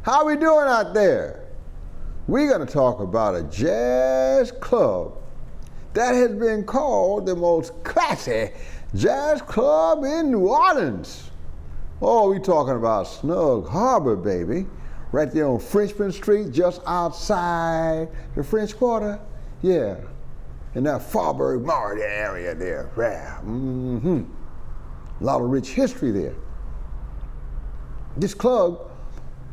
How we doing out there? We're going to talk about a jazz club that has been called the most classy jazz club in New Orleans. Oh, we're talking about Snug Harbor, baby. Right there on Frenchman Street, just outside the French Quarter. Yeah, in that Faubourg Market area there. Yeah. A lot of rich history there. This club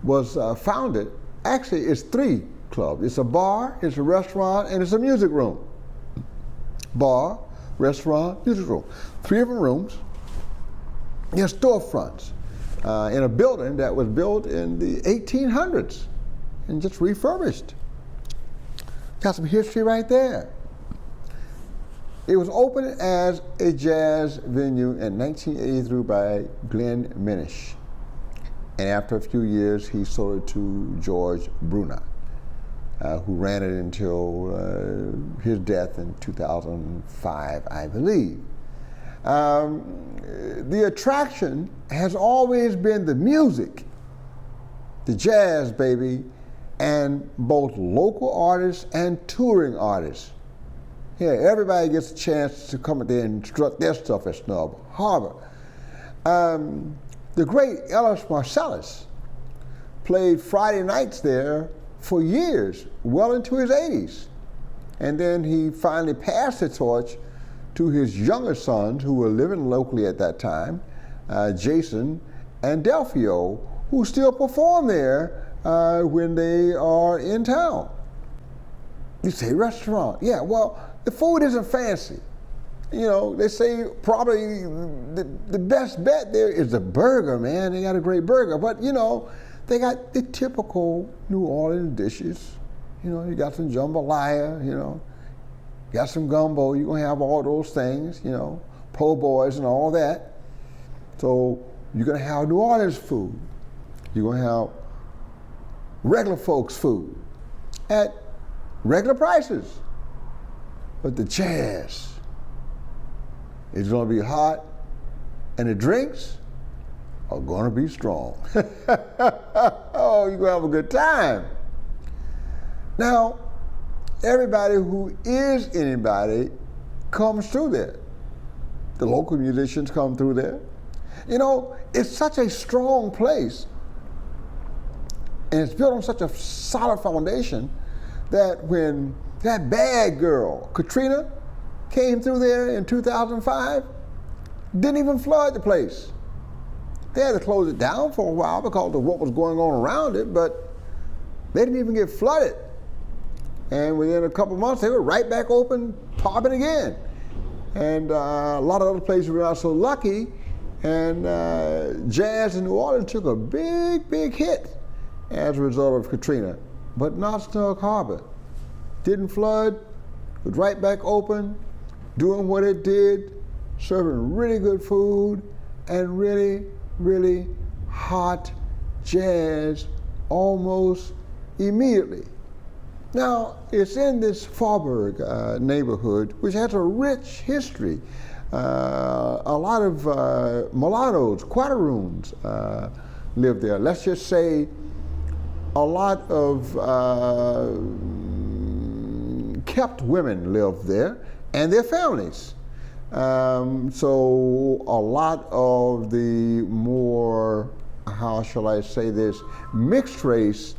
was founded, actually it's three clubs. It's a bar, it's a restaurant, and it's a music room. Bar, restaurant, music room. 3 different rooms. There's storefronts in a building that was built in the 1800s and just refurbished. Got some history right there. It was opened as a jazz venue in 1983 by Glenn Minish. And after a few years, he sold it to George Bruna, who ran it until his death in 2005, I believe. The attraction has always been the music, the jazz, baby, and both local artists and touring artists. Yeah, everybody gets a chance to come in there and strut their stuff at Snug Harbor. The great Ellis Marsalis played Friday nights there for years, well into his 80s. And then he finally passed the torch to his younger sons, who were living locally at that time, Jason and Delphio, who still perform there when they are in town. You say restaurant. Yeah, well, the food isn't fancy. You know, they say probably the best bet there is the burger, man. They got a great burger. But, you know, they got the typical New Orleans dishes. You know, you got some jambalaya, you know, got some gumbo. You're going to have all those things, you know, po' boys and all that. So you're going to have New Orleans food. You're going to have regular folks' food at regular prices. But the jazz is going to be hot, and the drinks are going to be strong. Oh, you're going to have a good time. Now, everybody who is anybody comes through there. The local musicians come through there. You know, it's such a strong place, and it's built on such a solid foundation that when that bad girl, Katrina, came through there in 2005, didn't even flood the place. They had to close it down for a while because of what was going on around it, but they didn't even get flooded. And within a couple months, they were right back open, popping again. And a lot of other places were not so lucky, and jazz in New Orleans took a big, big hit as a result of Katrina, but not Snug Harbor. Didn't flood, was right back open, doing what it did, serving really good food and really, really hot jazz almost immediately. Now, it's in this Faubourg neighborhood, which has a rich history. A lot of mulattoes, quadroons live there. Let's just say a lot of kept women live there, and their families. So a lot of the more, how shall I say this, mixed race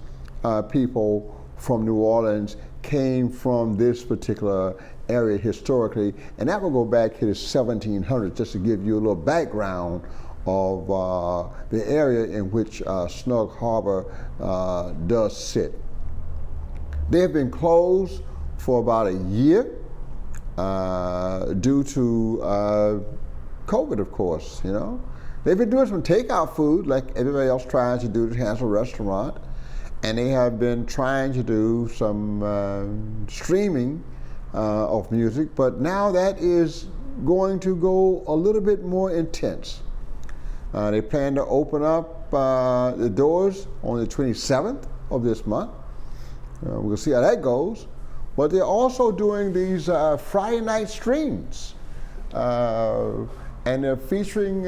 people from New Orleans came from this particular area historically, and that will go back to the 1700s, just to give you a little background of the area in which Snug Harbor does sit. They have been closed for about a year due to COVID, of course, you know. They've been doing some takeout food like everybody else tries to do to have a restaurant, and they have been trying to do some streaming of music, but now that is going to go a little bit more intense. They plan to open up the doors on the 27th of this month. We'll see how that goes. But they're also doing these Friday night streams. And they're featuring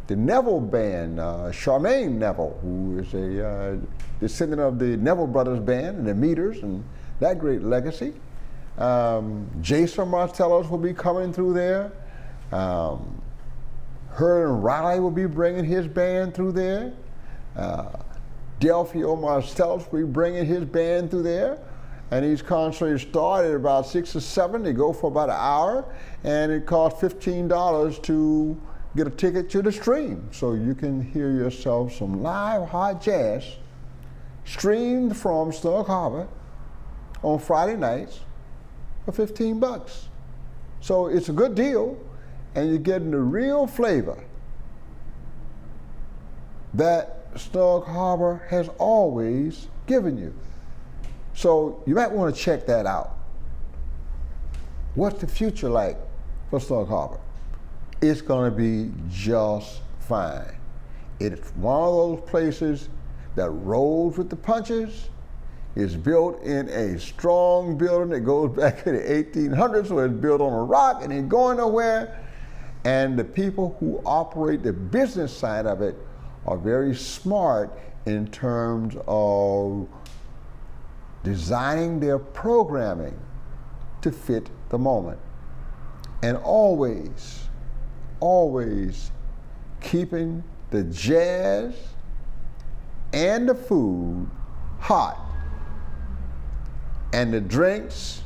the Neville Band, Charmaine Neville, who is a descendant of the Neville Brothers Band and the Meters and that great legacy. Jason Marcellos will be coming through there. Herman Riley will be bringing his band through there. Delphio Marcellos will be bringing his band through there. And these concerts start at about 6 or 7. They go for about an hour, and it costs $15 to get a ticket to the stream. So you can hear yourself some live hot jazz streamed from Snug Harbor on Friday nights for $15. So it's a good deal, and you're getting the real flavor that Snug Harbor has always given you. So you might want to check that out. What's the future like for Snug Harbor? It's going to be just fine. It's one of those places that rolls with the punches. It's built in a strong building that goes back to the 1800s, so it's built on a rock and ain't going nowhere. And the people who operate the business side of it are very smart in terms of designing their programming to fit the moment. And always keeping the jazz and the food hot and the drinks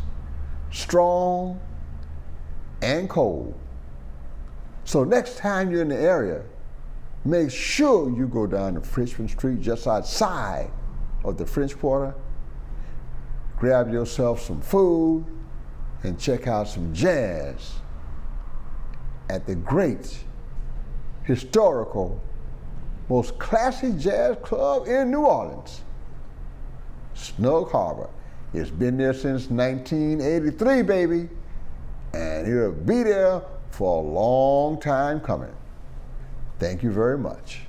strong and cold. So next time you're in the area, make sure you go down to Frenchman Street just outside of the French Quarter, grab yourself some food, and check out some jazz at the great, historical, most classic jazz club in New Orleans, Snug Harbor. It's been there since 1983, baby, and it'll be there for a long time coming. Thank you very much.